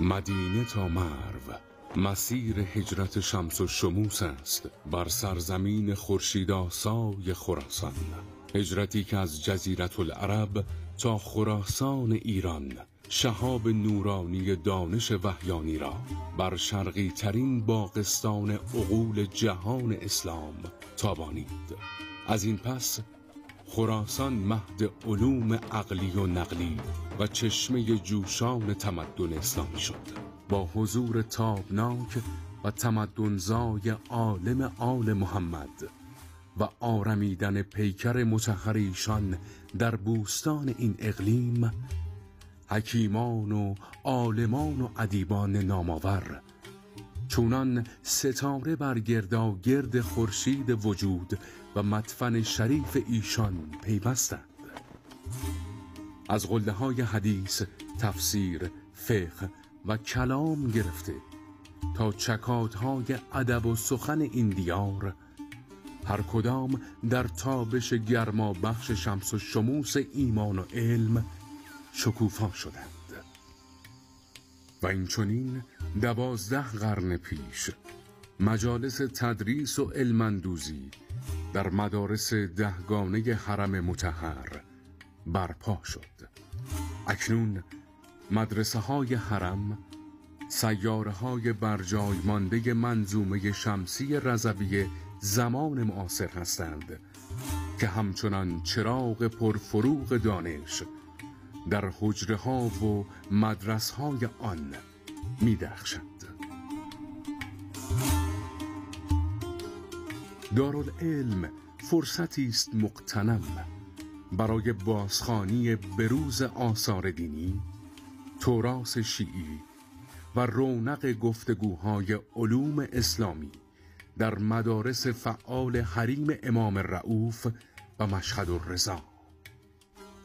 مدینه تا مرو مسیر هجرت شمس و شموس است بر سرزمین خورشیدآسای خراسان. هجرتی که از جزیرة العرب تا خراسان ایران شهاب نورانی دانش وحیانی را بر شرقی ترین باغستان عقول جهان اسلام تابانید. از این پس خراسان مهد علوم عقلی و نقلی و چشمه جوشان تمدن اسلامی شد. با حضور تابناک و تمدنزای عالم آل محمد و آرمیدن پیکر مطهر ایشان در بوستان این اقلیم، حکیمان و عالمان و ادیبان نامآور چونان ستاره بر گرداگرد خورشید وجود و مدفن شریف ایشان پیوستند. از قله‌های حدیث، تفسیر، فقه و کلام گرفته تا چکادهای ادب و سخن این دیار، هر کدام در تابش گرما بخش شمس و شموس ایمان و علم شکوفا شدند. و این چنین 12 قرن پیش مجالس تدریس و علم‌اندوزی در مدارس 10گانه حرم مطهر برپا شد. اکنون مدرسه های حرم سیاره های برجای مانده منظومه شمسی رضوی زمان معاصر هستند که همچنان چراغ پرفروغ دانش در حجره ها و مدرسه های آن می درخشند. دارالعلم فرصتی است مغتنم برای بازخوانی بروز آثار دینی، تراث شیعی و رونق گفتگوهای علوم اسلامی در مدارس فعال حریم امام رؤوف و مشهد الرضا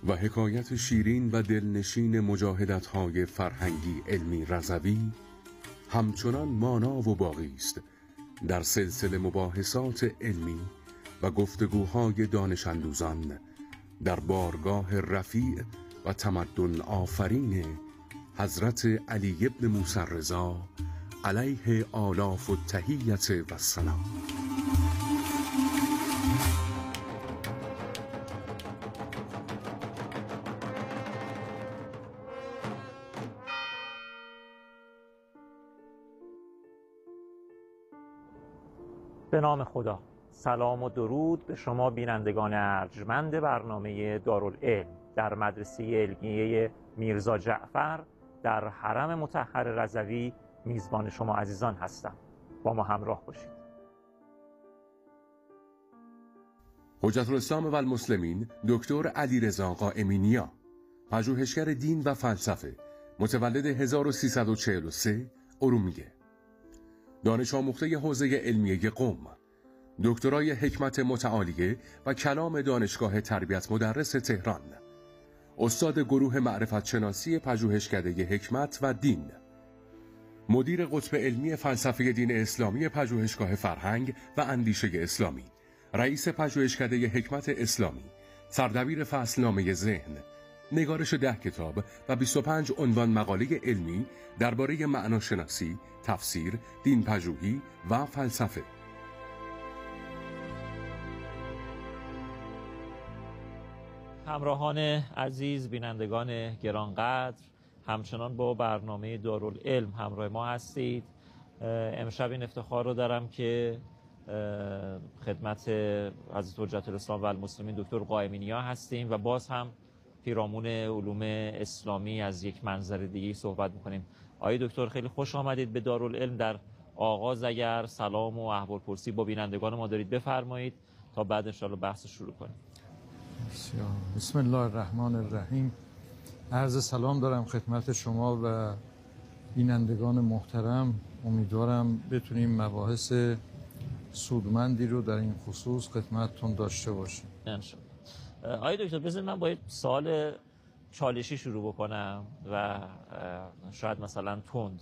و حکایت شیرین و دلنشین مجاهدت‌های فرهنگی علمی رضوی همچنان مانا و باقی است در سلسله مباحثات علمی و گفتگوهای دانش اندوزان در بارگاه رفیع و تمدن آفرین حضرت علی بن موسی الرضا علیه آلاف التحیة و السلام. به نام خدا. سلام و درود به شما بینندگان ارجمند برنامه دارالعلم در مدرسه علمیه میرزا جعفر در حرم مطهر رضوی. میزبان شما عزیزان هستم. با ما همراه باشید. حجت الاسلام و المسلمین دکتر علیرضا قائمی نیا، پژوهشگر دین و فلسفه، متولد 1343 ارومیه، دانش آموخته حوزه علمیه قم، دکترای حکمت متعالیه و کلام دانشگاه تربیت مدرس تهران، استاد گروه معرفت شناسی پژوهشکده حکمت و دین، مدیر قطب علمی فلسفه دین اسلامی پژوهشگاه فرهنگ و اندیشه اسلامی، رئیس پژوهشکده حکمت اسلامی، سردبیر فصلنامه ذهن، نگارش 10 کتاب و 25 عنوان مقاله علمی درباره معناشناسی، تفسیر، دین پژوهی و فلسفه. همراهان عزیز، بینندگان گرانقدر، همچنان با برنامه دارالعلم همراه ما هستید. امشب این افتخار رو دارم که خدمت حضرت حجت الاسلام و المسلمین دکتر قائمی نیا هستیم و باز هم پیرامون علوم اسلامی از یک منظر دیگه صحبت میکنیم. آقای دکتر خیلی خوش آمدید به دارالعلم. در آغاز اگر سلام و احوالپرسی با بینندگان ما دارید بفرمایید تا بعد انشاءالله بحث شروع کنیم. بسم الله الرحمن الرحیم. عرض سلام دارم خدمت شما و بینندگان محترم. امیدوارم بتونیم مباحث سودمندی رو در این خصوص خدمتتون داشته باشیم انشاءالله. آقای دکتر بذارید من با یک سوال چالشی شروع بکنم و شاید مثلا تند.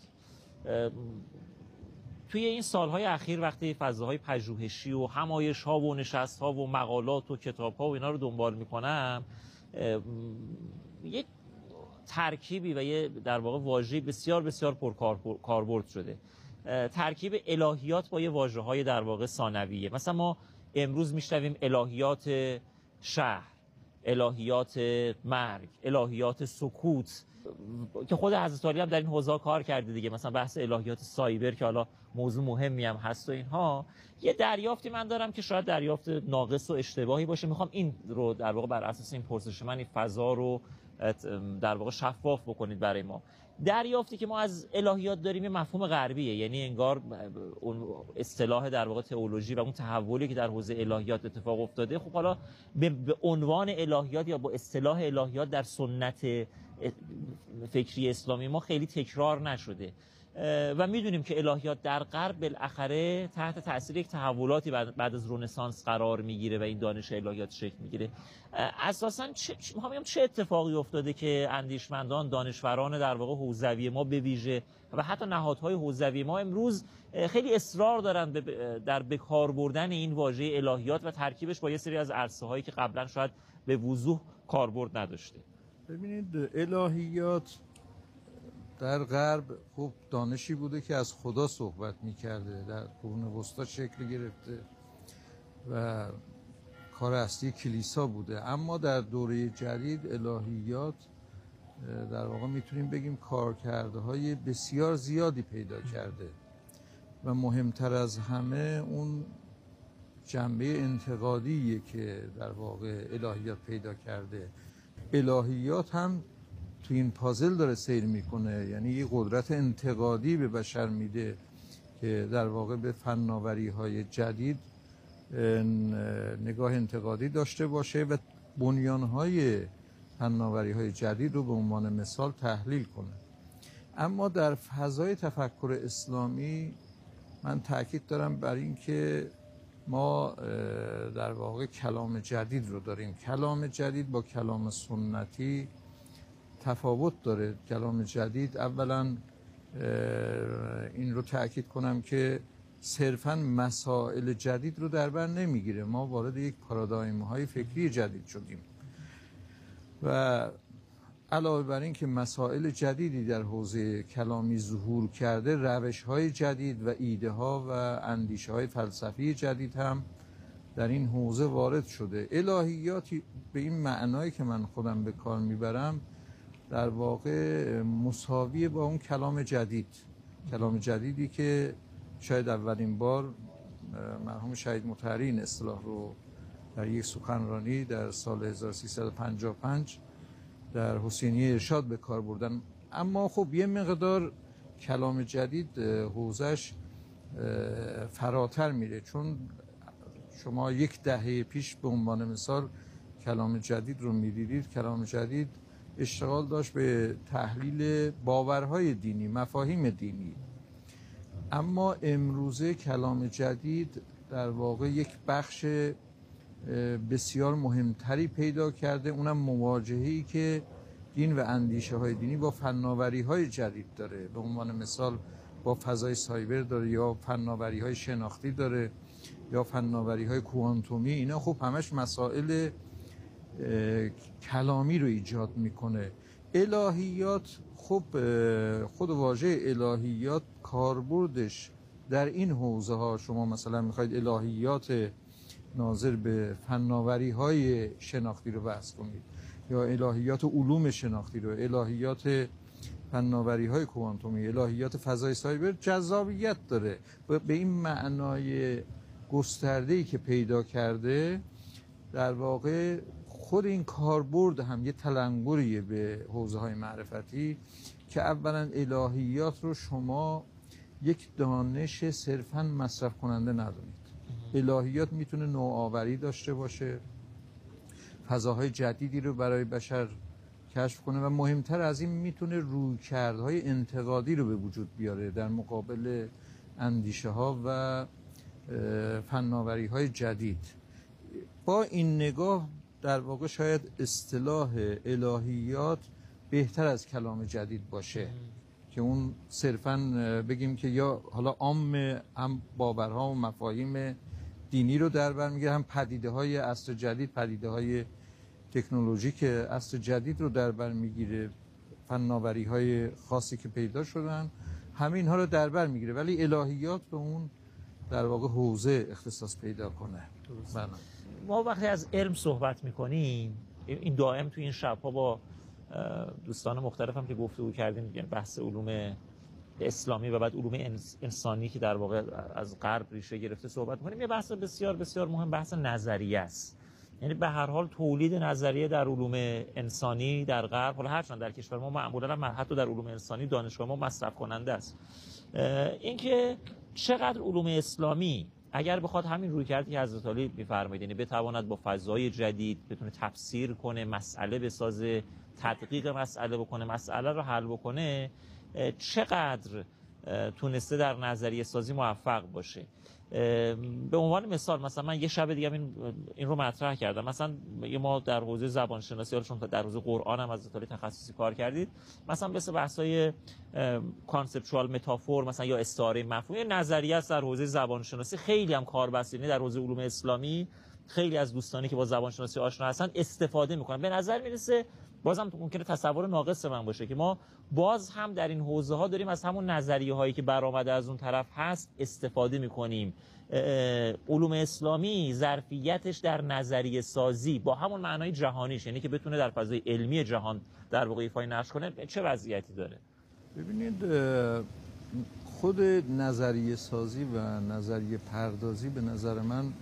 توی این سالهای اخیر وقتی فضاهای پژوهشی و همایش‌ها و نشست‌ها و مقالات و کتاب‌ها و اینا رو دنبال می‌کنم، یک ترکیبی و یه در واقع واژه‌ای بسیار بسیار کاربرد شده. ترکیب الهیات با یه واژه‌های در واقع ثانویه. مثلا ما امروز میشنویم الهیات شهر، الهیات مرگ، الهیات سکوت، که خود حضرت علی هم در این حوزه کار کرده دیگه. مثلا بحث الهیات سایبر که حالا موضوع مهمی هم هست و اینها. یه دریافتی من دارم که شاید دریافت ناقص و اشتباهی باشه، میخوام این رو در واقع بر اساس این پرسش من این فضا رو در واقع شفاف بکنید برای ما. دریافتی که ما از الهیات داریم یه مفهوم غربیه، یعنی انگار اون اصطلاح در واقع تئولوژی و اون تحولی که در حوزه الهیات اتفاق افتاده، خب حالا به عنوان الهیات یا با اصطلاح الهیات در سنت فکری اسلامی ما خیلی تکرار نشده و میدونیم که الهیات در غرب بالاخره تحت تاثیر یک تحولاتی بعد از رنسانس قرار میگیره و این دانش الهیات شکل میگیره. اساساً چه اتفاقی افتاده که اندیشمندان، دانشوران در واقع حوزوی ما به ویژه و حتی نهادهای حوزوی ما امروز خیلی اصرار دارن در بکار بردن این واژه الهیات و ترکیبش با یه سری از عرصه‌هایی که قبلا شاید به وضوح کاربرد نداشته؟ ببینید، الهیات در غرب خب دانشی بوده که از خدا صحبت می‌کرده، در قرون وسطی شکل گرفته و کار اصلی کلیسا بوده. اما در دوره جدید الهیات در واقع میتونیم بگیم کارکردهای بسیار زیادی پیدا کرده و مهمتر از همه اون جنبه انتقادیه که در واقع الهیات پیدا کرده. الهیات هم تو این پازل داره سیر میکنه، یعنی یه قدرت انتقادی به بشر میده که در واقع به فناوری‌های جدید نگاه انتقادی داشته باشه و بنیان‌های فناوری‌های جدید رو به عنوان مثال تحلیل کنه. اما در فضای تفکر اسلامی من تاکید دارم بر این که ما در واقع کلام جدید رو داریم. کلام جدید با کلام سنتی تفاوت داره. کلام جدید اولا این رو تاکید کنم که صرفاً مسائل جدید رو در بر نمیگیره. ما وارد یک پارادایم‌های فکری جدید شدیم و علاوه بر این که مسائل جدیدی در حوزه کلامی ظهور کرده، روش‌های جدید و ایده‌ها و اندیشه‌های فلسفی جدید هم در این حوزه وارد شده. الهیاتی به این معنایی که من خودم به کار میبرم در واقع مساوی با اون کلام جدید، کلام جدیدی که شاید اولین بار مرحوم شهید مطهری این اصطلاح رو در یک سخنرانی در سال 1355 در حسینیه ارشاد به کار بردن. اما خب یه مقدار کلام جدید حوزش فراتر میره، چون شما یک دهه پیش به عنوان مثال کلام جدید رو میدیدید. کلام جدید اشتغال داشت به تحلیل باورهای دینی، مفاهیم دینی. اما امروزه کلام جدید در واقع یک بخش بسیار مهمتری پیدا کرده، اونم مواجهه‌ای که دین و اندیشه های دینی با فناوری های جدید داره. به عنوان مثال با فضای سایبر داره، یا فناوری های شناختی داره، یا فناوری های کوانتومی. اینا خب همش مسائل کلامی رو ایجاد میکنه. الهیات خب خود واژه الهیات کاربردش در این حوزه ها، شما مثلا میخواید الهیات ناظر به فناوری های شناختی رو بحث کنید، یا الهیات علوم شناختی رو، الهیات فناوری های کوانتومی، الهیات فضای سایبر، جذابیت داره و به این معنای گسترده‌ای که پیدا کرده در واقع خود این کاربرد هم یه تلنگریه به حوزه های معرفتی که اولا الهیات رو شما یک دانش صرفاً مصرف کننده ندونید. الهیات میتونه نوآوری داشته باشه، فضاهای جدیدی رو برای بشر کشف کنه و مهمتر از این میتونه رویکردهای انتقادی رو به وجود بیاره در مقابل اندیشه ها و فناوری های جدید. با این نگاه در واقع شاید اصطلاح الهیات بهتر از کلام جدید باشه که اون صرفاً بگیم که یا حالا عام هم باورها و مفاهیم دینی رو در بر میگیره، هم پدیده های عصر جدید، پدیده های تکنولوژیک عصر جدید رو در بر میگیره. فناوری‌های خاصی که پیدا شدن، همه اینها رو در بر میگیره، ولی الهیات به اون در واقع حوزه اختصاص پیدا کنه. بله. ما وقتی از علم صحبت میکنیم، این دائم تو این شب‌ها با دوستان مختلفم که گفتگو کردیم، یعنی بحث علوم اسلامی و بعد علوم انسانی که در واقع از غرب ریشه گرفته صحبت می‌کنیم، یه بحث بسیار بسیار مهم بحث نظریه است. یعنی به هر حال تولید نظریه در علوم انسانی در غرب، حالا هرچند در کشور ما معمولا حتی در علوم انسانی دانشگاه ما مصرف کننده است. اینکه چقدر علوم اسلامی اگر بخواد همین رویکردی که حضرت علی می‌فرمایید، یعنی بتواند با فضای جدید بتونه تفسیر کنه، مسئله بسازه، تدقیق مسئله بکنه، مسئله رو حل بکنه، چقدر تونسته در نظریه سازی موفق باشه. به عنوان مثال مثلا من یه شب دیگه این رو مطرح کردم، مثلا ما در حوزه زبان شناسی، چون در حوزه قرآن هم از طریق تخصصی کار کردید، مثلا مثل بحث‌های کانسپچوال متافور مثلا یا استعاره مفهومی، نظریه است در حوزه زبان شناسی خیلی هم کاربستنی در حوزه علوم اسلامی خیلی از دوستانی که با زبان شناسی آشنا هستن استفاده میکنن. به نظر میرسه بازم ممکنه تصور ناقص من باشه که ما باز هم در این حوزه ها داریم از همون نظریه هایی که برآمده از اون طرف هست استفاده میکنیم. علوم اسلامی ظرفیتش در نظریه سازی با همون معنای جهانیش، یعنی که بتونه در فضای علمی جهان در واقع ایفای نقش کنه، چه وضعیتی داره؟ ببینید، خود نظریه سازی و نظریه پردازی به نظر من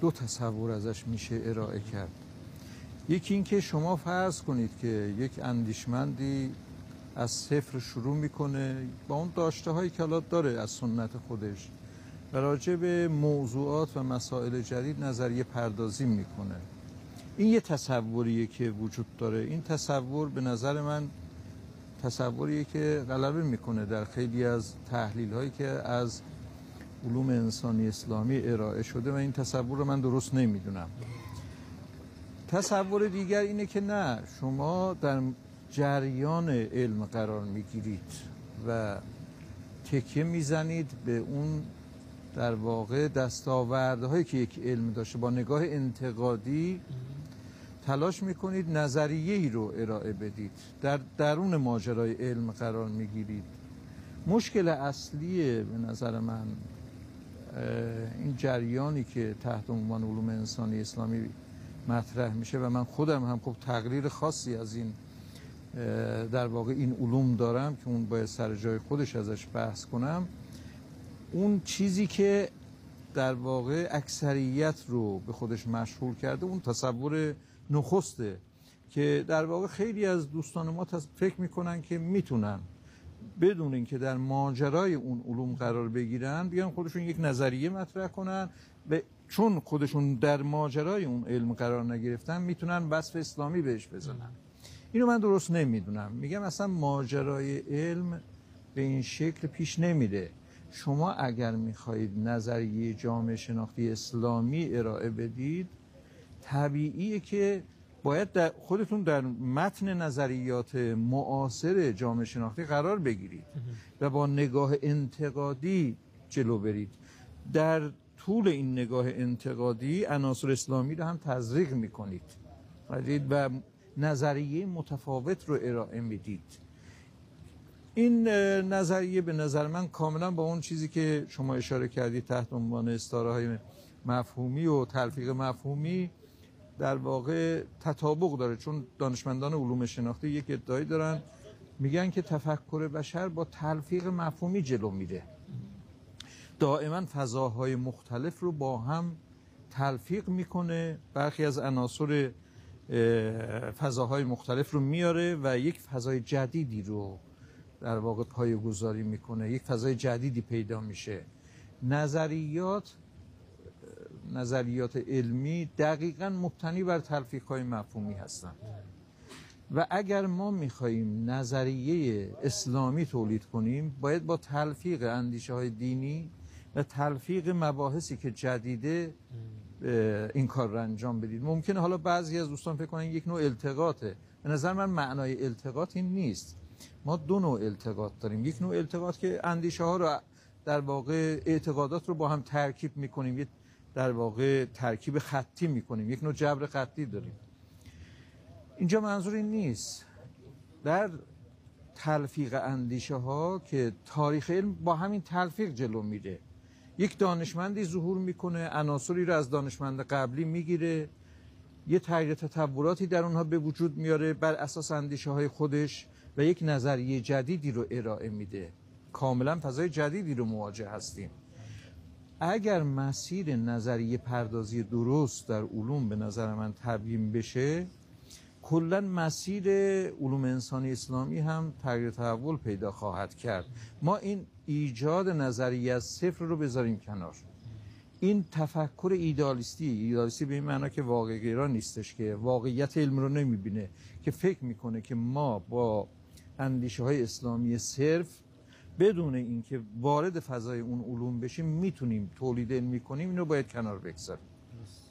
دو تصور ازش میشه ارائه کرد. یکی این که شما فرض کنید که یک اندیشمندی از صفر شروع میکنه با اون داشته هایی که حالا داره از سنت خودش و راجع به موضوعات و مسائل جدید نظریه پردازی میکنه. این یه تصوریه که وجود داره. این تصور به نظر من تصوریه که غلبه میکنه در خیلی از تحلیل هایی که از علوم انسانی اسلامی ارائه شده و این تصور رو من درست نمیدونم. تصور دیگر اینه که نه، شما در جریان علم قرار میگیرید و تکیه میزنید به اون در واقع دستاوردهایی که یک علم داشته، با نگاه انتقادی تلاش میکنید نظریه‌ای رو ارائه بدید، در درون ماجرای علم قرار میگیرید. مشکل اصلی به نظر من این جریانی که تحت عنوان علوم انسانی اسلامی مطرح میشه و من خودم هم خب تقریر خاصی از این در واقع این علوم دارم که اون باید سر جای خودش ازش بحث کنم، اون چیزی که در واقع اکثریت رو به خودش مشغول کرده اون تصور نخسته که در واقع خیلی از دوستان ما فکر میکنن که میتونن بدون اینکه در ماجرای اون علوم قرار بگیرن بیان خودشون یک نظریه مطرح کنن و چون خودشون در ماجرای اون علم قرار نگرفتن میتونن وصف اسلامی بهش بزنن. اینو من درست نمیدونم. میگم اصلا ماجرای علم به این شکل پیش نمیره. شما اگر میخواهید نظریه جامعه شناختی اسلامی ارائه بدید، طبیعیه که باید خودتون در متن نظریات معاصر جامعه شناختی قرار بگیرید و با نگاه انتقادی جلو برید. در طول این نگاه انتقادی عناصر اسلامی رو هم تزریق میکنید و نظریه متفاوت رو ارائه میدید. این نظریه به نظر من کاملا با اون چیزی که شما اشاره کردید تحت عنوان استعاره‌های مفهومی و تلفیق مفهومی در واقع تطابق داره، چون دانشمندان علوم شناختی یک ادعایی دارن، میگن که تفکر بشر با تلفیق مفهومی جلو میره، دائما فضاهای مختلف رو با هم تلفیق میکنه، برخی از عناصر فضاهای مختلف رو میاره و یک فضای جدیدی رو در واقع پایه‌گذاری میکنه، یک فضای جدیدی پیدا میشه. نظریات علمی دقیقاً مبتنی بر تلفیق‌های مفهومی هستند و اگر ما میخواییم نظریه اسلامی تولید کنیم باید با تلفیق اندیشه‌های دینی و تلفیق مباحثی که جدیده این کار رو انجام بدید. ممکنه حالا بعضی از دوستان فکر کنن یک نوع التقاطه. به نظر من معنای التقاط این نیست. ما دو نوع التقاط داریم. یک نوع التقاط که اندیشه ها رو در واقع اعتقادات رو با هم ترکیب میکنیم، یک در واقع ترکیب خطی میکنیم، یک نوع جبر خطی داریم. اینجا منظور این نیست. در تلفیق اندیشه ها که تاریخ علم با همین تلفیق جلو میره. یک دانشمندی ظهور میکنه، عناصری رو از دانشمند قبلی میگیره، یه تغییر تطوراتی در اونها به وجود میاره، بر اساس اندیشه های خودش و یک نظریه جدیدی رو ارائه میده. کاملا فضای جدیدی رو مواجه هستیم. اگر مسیر نظریه پردازی درست در علوم به نظر من تبیین بشه، کلا مسیر علوم انسانی اسلامی هم تغییر تحول پیدا خواهد کرد. ما این ایجاد نظریه از صفر رو بذاریم کنار. این تفکر ایدالیستی به این معنا که واقع گرا نیستش، که واقعیت علم رو نمیبینه، که فکر میکنه که ما با اندیشه های اسلامی صرف بدون اینکه وارد فضای اون علوم بشیم میتونیم تولید علمی کنیم، اینو باید کنار بگذاریم.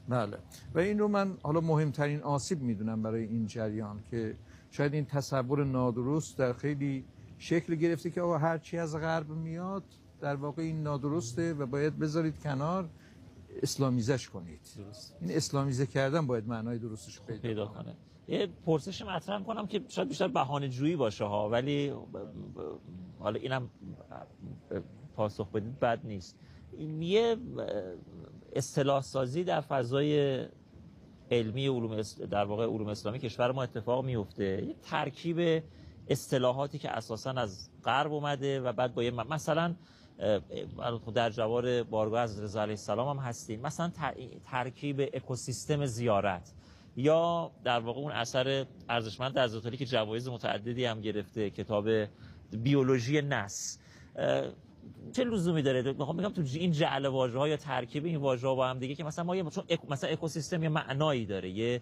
بله. و این رو من حالا مهمترین آسیب میدونم برای این جریان، که شاید این تصور نادرست در خیلی شکل گرفته که آقا هر چی از غرب میاد در واقع این نادرسته و باید بذارید کنار، اسلامیزش کنید. درست. این اسلامیزه کردن باید معنای درستش پیدا کنه. یه پرسش مطرح کنم که شاید بیشتر بهانه جویی باشه ها، ولی حالا اینم پاسخ بدید بد نیست. یه اصطلاح سازی در فضای علمی در واقع علوم اسلامی کشور ما اتفاق میفته، یه ترکیب اصطلاحاتی که اساساً از غرب اومده و بعد با مثلا در جوار بارگاه حضرت رضا علیه السلام هم هستیم، مثلا ترکیب اکوسیستم زیارت، یا در واقع اون اثر ارزشمند حضرت علی که جوایز متعددی هم گرفته، کتاب بیولوژی نس. چه لزومی داره؟ میخوام بگم تو این جعل واژه‌ها یا ترکیب این واژه‌ها با هم دیگه که مثلا ما چون مثلا اکوسیستم یه معنایی داره، یه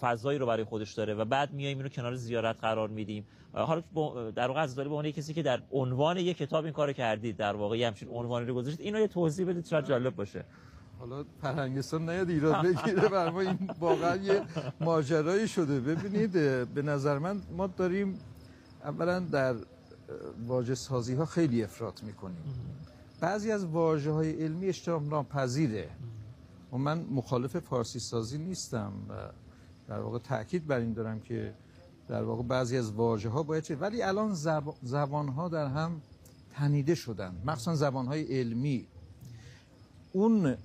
فضایی رو برای خودش داره و بعد میایم اینو کنار زیارت قرار میدیم. حالا در واقع حضرت علی به عنوان کسی که در عنوان یک کتاب این کارو کردید، در واقع همین عنوانی رو گذاشتید، اینو یه توضیح بدید شاید جالب باشه. حالا فرهنگستان نیاد ایراد بگیره، بر ما این واقعا یه ماجرایی شده. ببینید به نظر من ما داریم اولا در واژه سازی ها خیلی افراط میکنیم. بعضی از واژه های علمی اشتباه ناپذیره و من مخالف فارسی سازی نیستم و در واقع تاکید بر این دارم که در واقع بعضی از واژه ها باید ولی الان زبان ها در هم تنیده شدن، مخصوصا زبان های علمی. اون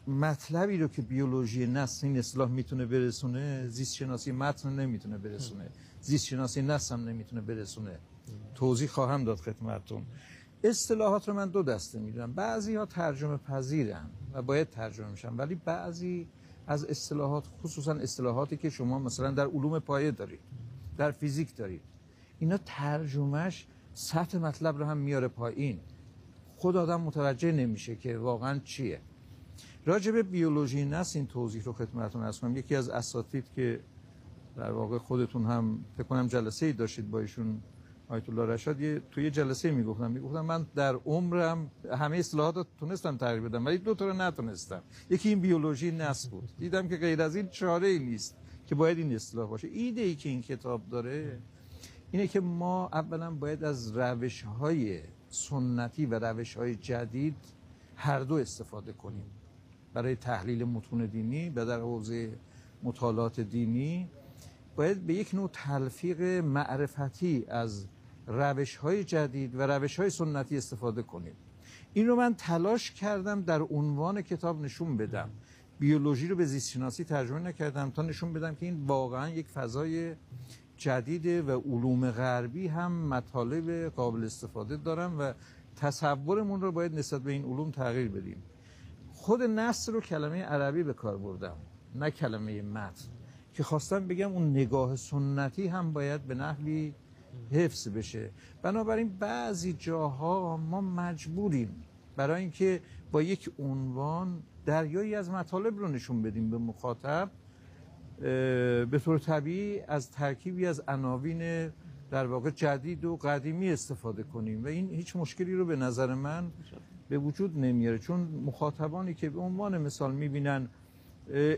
مطلبی رو که بیولوژی نسل این اصطلاح میتونه برسونه، زیست شناسی متن نمیتونه برسونه، زیست شناسی نسل هم نمیتونه برسونه. توضیح خواهم داد خدمتتون. اصطلاحات رو من دو دسته میدونم. بعضی ها ترجمه پذیرن و باید ترجمه میشن، ولی بعضی از اصطلاحات، خصوصا اصطلاحاتی که شما مثلا در علوم پایه دارید، در فیزیک دارید، اینا ترجمهش سطح مطلب رو هم میاره پایین، خود آدم متوجه نمیشه که واقعا چیه. راجع به بیولوژی نسل این توضیح رو خدمتتون عرض کنم. یکی از اساتید که در واقع خودتون هم فکر کنم جلسه‌ای داشتید با ایشون، آیت الله رشاد، توی جلسه میگفتم من در عمرم همه اصطلاحات رو تونستم تغییر بدم ولی دو تا رو نتونستم. یکی این بیولوژی نسل بود، دیدم که غیر از این چاره‌ای نیست که باید این اصطلاح باشه. ایده ای که این کتاب داره اینه که ما اولا باید از روش‌های سنتی و روش‌های جدید هر دو استفاده کنیم برای تحلیل متون دینی و در حوزه مطالعات دینی. باید به یک نوع تلفیق معرفتی از روش‌های جدید و روش‌های سنتی استفاده کنیم. این رو من تلاش کردم در عنوان کتاب نشون بدم. بیولوژی رو به زیست شناسی ترجمه نکردم تا نشون بدم که این واقعا یک فضای جدیده و علوم غربی هم مطالب قابل استفاده دارن و تصورمون رو باید نسبت به این علوم تغییر بدیم. خود نثر رو کلمه عربی به کار بردم، نه کلمه متن، که خواستم بگم اون نگاه سنتی هم باید به نحوی حفظ بشه. بنابراین بعضی جاها ما مجبوریم برای اینکه با یک عنوان دریایی از مطالب رو نشون بدیم به مخاطب، به طور طبیعی از ترکیبی از عناوین در واقع جدید و قدیمی استفاده کنیم و این هیچ مشکلی رو به نظر من به وجود نمیاره، چون مخاطبانی که به عنوان مثال میبینن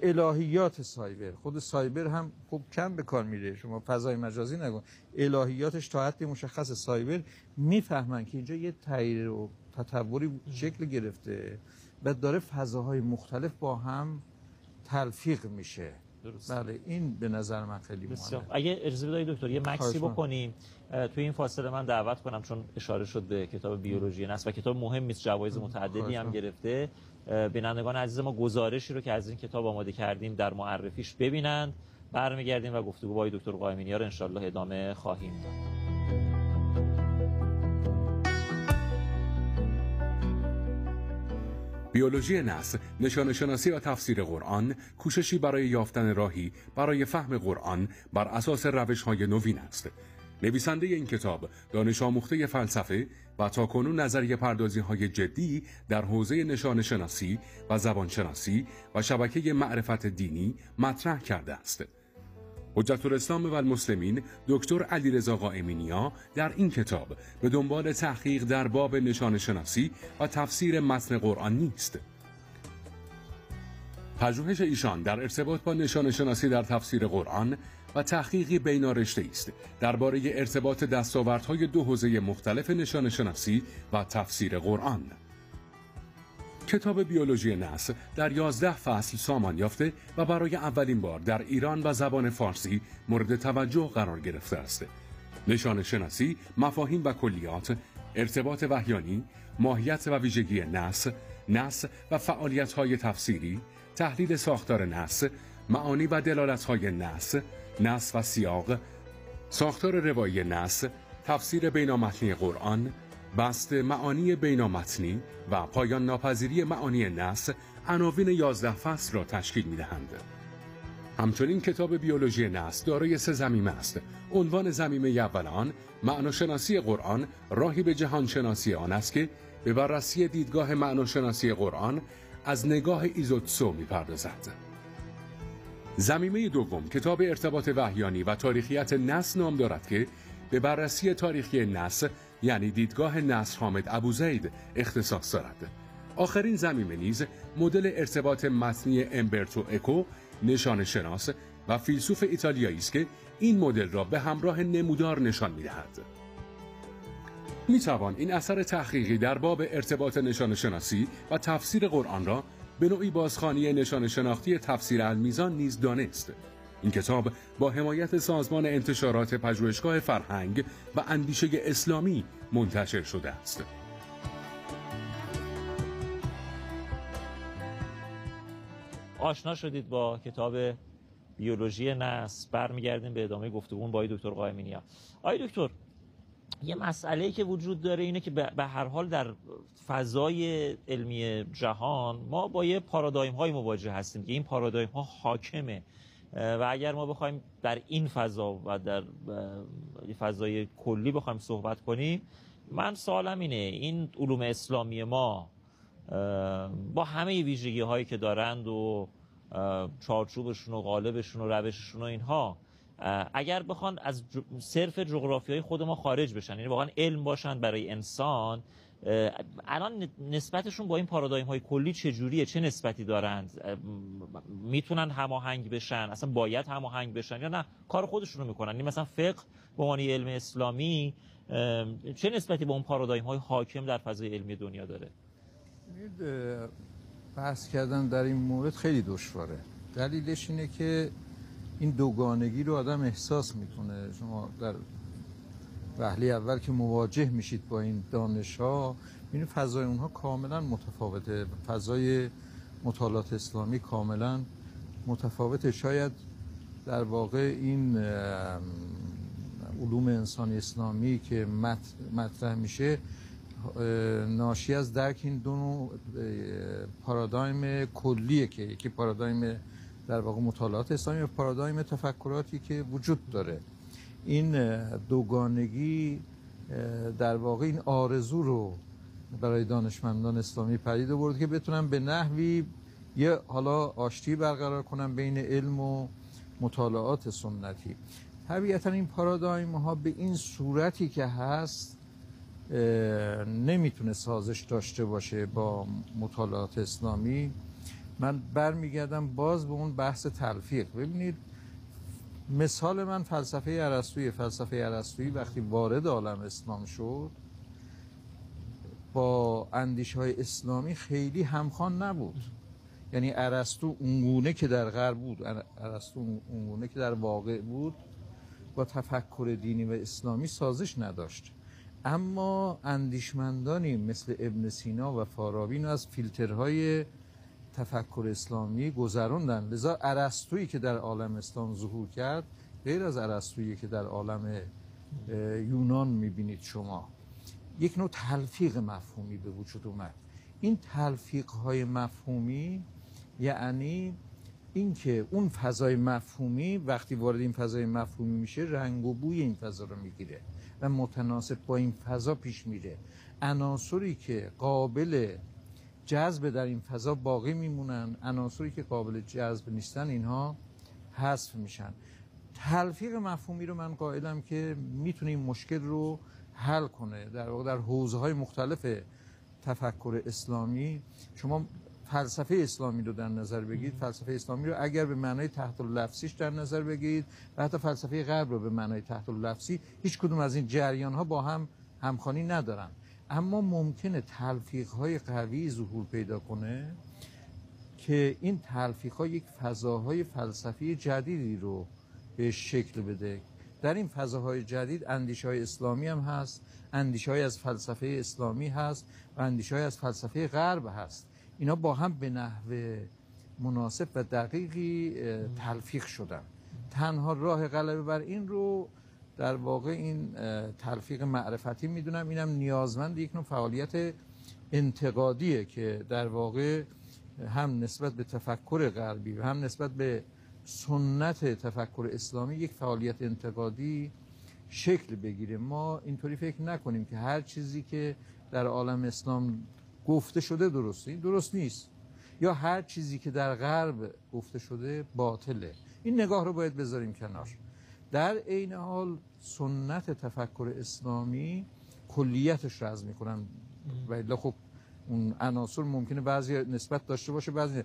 الهیات سایبر، خود سایبر هم خوب کم به کار میره، شما فضای مجازی نگو، الهیاتش تا حد مشخص سایبر میفهمن که اینجا یه تغییر و تطوری شکل گرفته و داره فضاهای مختلف با هم تلفیق میشه. درست. بله این به نظر من خیلی مهمه. اگه اجازه بدید دکتر یه مکسی بکنیم توی این فاصله، من دعوت کنم، چون اشاره شد به کتاب بیولوژی نسل و کتاب مهمی است، جوایز متعددی هم گرفته، بینندگان عزیز ما گزارشی رو که از این کتاب آماده کردیم در معرفیش ببینند. برمیگردیم و گفتگو با دکتر قائمینی رو انشالله ادامه خواهیم داد. بیولوژی نسل، نشان شناسی و تفسیر قرآن، کوششی برای یافتن راهی برای فهم قرآن بر اساس روش‌های نوین است. نویسنده این کتاب دانش آموخته فلسفه و تاکنون نظریه پردازی‌های جدی در حوزه نشان شناسی و زبان شناسی و شبکه معرفت دینی مطرح کرده است. حجت الاسلام و المسلمین دکتر علیرضا قائمینیا در این کتاب به دنبال تحقیق در باب نشان شناسی و تفسیر متن قرآن نیست. پژوهش ایشان در ارتباط با نشان شناسی در تفسیر قرآن و تحقیقی بینارشته است درباره ارتباط دستاوردهای دو حوزه مختلف نشان شناسی و تفسیر قرآن. کتاب بیولوژی نسل در 11 فصل سامان یافته و برای اولین بار در ایران و زبان فارسی مورد توجه قرار گرفته است. نشان شناسی، مفاهیم و کلیات، ارتباط وحیانی، ماهیت و ویژگی نسل و فعالیت‌های تفسیری، تحلیل ساختار نسل، معانی و دلالت‌های نسل و سیاق، ساختار روایی نسل، تفسیر بینامتنی قرآن، بسط معانی بینامتنی و پایان ناپذیری معانی نسل عناوین 11 فصل را تشکیل می‌دهند. همچنین کتاب بیولوژی نسل دارای 3 ضمیمه است. عنوان ضمیمه اول آن، معناشناسی قرآن، راهی به جهانشناسی آن است که به بررسی دیدگاه معناشناسی قرآن از نگاه ایزوتسو می‌پردازد. ضمیمه دوم، کتاب ارتباط وحیانی و تاریخیت نسل نام دارد که به بررسی تاریخی نسل یعنی دیدگاه نصر حامد ابوزید اختصاص دارد. آخرین ضمیمه نیز مدل ارتباط متنی امبرتو اکو، نشان شناس و فیلسوف ایتالیایی است که این مدل را به همراه نمودار نشان می‌دهد. می‌توان این اثر تحقیقی در باب ارتباط نشان شناسی و تفسیر قرآن را به نوعی بازخوانی نشان شناختی تفسیر المیزان نیز دانست. این کتاب با حمایت سازمان انتشارات پژوهشگاه فرهنگ و اندیشه اسلامی منتشر شده است. آشنا شدید با کتاب بیولوژی نسل. برمیگردیم به ادامه گفتگو با دکتر قائمینیا. آقای دکتر، یه مسئله‌ای که وجود داره اینه که به هر حال در فضای علمی جهان ما با یه پارادایم های مواجه هستیم که این پارادایم ها حاکمه و اگر ما بخوایم در این فضا و در فضای کلی بخوایم صحبت کنیم، من سوالم اینه، این علوم اسلامی ما با همه ویژگی هایی که دارند و چارچوبشون و قالبشون و روششون و اینها، اگر بخوان از صرف جغرافیای خود ما خارج بشن، یعنی واقعا علم باشن برای انسان، الان نسبتشون با این پارادایم های کلی چجوریه؟ چه نسبتی دارند؟ میتونن هماهنگ بشن؟ اصلا باید هماهنگ بشن یا نه کار خودشون رو میکنن؟ این مثلا فقه به عنوان علم اسلامی چه نسبتی با اون پارادایم های حاکم در فضای علمی دنیا داره؟ بحث کردن در این مورد خیلی دشواره. دلیلش اینه که این دوگانگی رو آدم احساس میکنه. شما در وهله اول که مواجه میشید با این دانش‌ها، این فضای اونها کاملا متفاوته. فضای مطالعات اسلامی کاملا متفاوته. شاید در واقع این علوم انسانی اسلامی که مطرح میشه ناشی از درک این دو نوع پارادایم کلیه که یکی پارادایم در واقع مطالعات اسلامی و پارادایم تفکراتی که وجود داره. این دوگانگی در واقع این آرزو رو برای دانشمندان اسلامی پدید آورد که بتونن به نحوی یه حالا آشتی برقرار کنن بین علم و مطالعات سنتی. طبیعتا این پارادایم ها به این صورتی که هست نمیتونه سازش داشته باشه با مطالعات اسلامی. من برمیگردم باز به اون بحث تلفیق. ببینید مثال من فلسفه ارسطویی وقتی وارد عالم اسلام شد با اندیشه‌های اسلامی خیلی همخوان نبود. یعنی ارسطو اونگونه که در غرب بود، ارسطو اونگونه که در واقع بود، با تفکر دینی و اسلامی سازش نداشت. اما اندیشمندانی مثل ابن سینا و فارابی اینو از فیلترهای تفکر اسلامی گذروندن. لذا ارسطویی که در عالم اسلام ظهور کرد غیر از ارسطویی که در عالم یونان میبینید شما. یک نوع تلفیق مفهومی به وجود اومد. این تلفیق‌های مفهومی یعنی اینکه اون فضای مفهومی وقتی وارد این فضای مفهومی میشه رنگ و بوی این فضا رو میگیره و متناسب با این فضا پیش میره. عناصری که قابل جذب در این فضا باقی میمونن، عناصری که قابل جذب نیستن اینها حذف میشن. تلفیق مفهومی رو من قائلم که میتونه این مشکل رو حل کنه. در واقع در حوزه‌های مختلف تفکر اسلامی شما فلسفه اسلامی رو در نظر بگیرید، فلسفه اسلامی رو اگر به معنای تحت اللفظیش در نظر بگیرید و حتی فلسفه غرب رو به معنای تحت اللفظی، هیچ کدوم از این جریان ها با هم همخوانی ندارن. اما ممکنه تلفیق های قوی ظهور پیدا کنه که این تلفیق ها یک فضاهای فلسفی جدیدی رو به شکل بده. در این فضاهای جدید اندیشه های اسلامی هم هست، اندیشه های از فلسفه اسلامی هست و اندیشه های از فلسفه غرب هست. اینا با هم به نحو مناسب و دقیقی تلفیق شدن. تنها راه غلبه بر این رو در واقع این تلفیق معرفتی میدونم. اینم نیازمند یک نوع فعالیت انتقادیه که در واقع هم نسبت به تفکر غربی و هم نسبت به سنت تفکر اسلامی یک فعالیت انتقادی شکل بگیره. ما اینطوری فکر نکنیم که هر چیزی که در عالم اسلام گفته شده درسته. این درست نیست. یا هر چیزی که در غرب گفته شده باطله. این نگاه رو باید بذاریم کنار. در عین حال سنت تفکر اسلامی کلیتش رو عرض میکنن و الا خب اون عناصر ممکنه بعضی نسبت داشته باشه، بعضی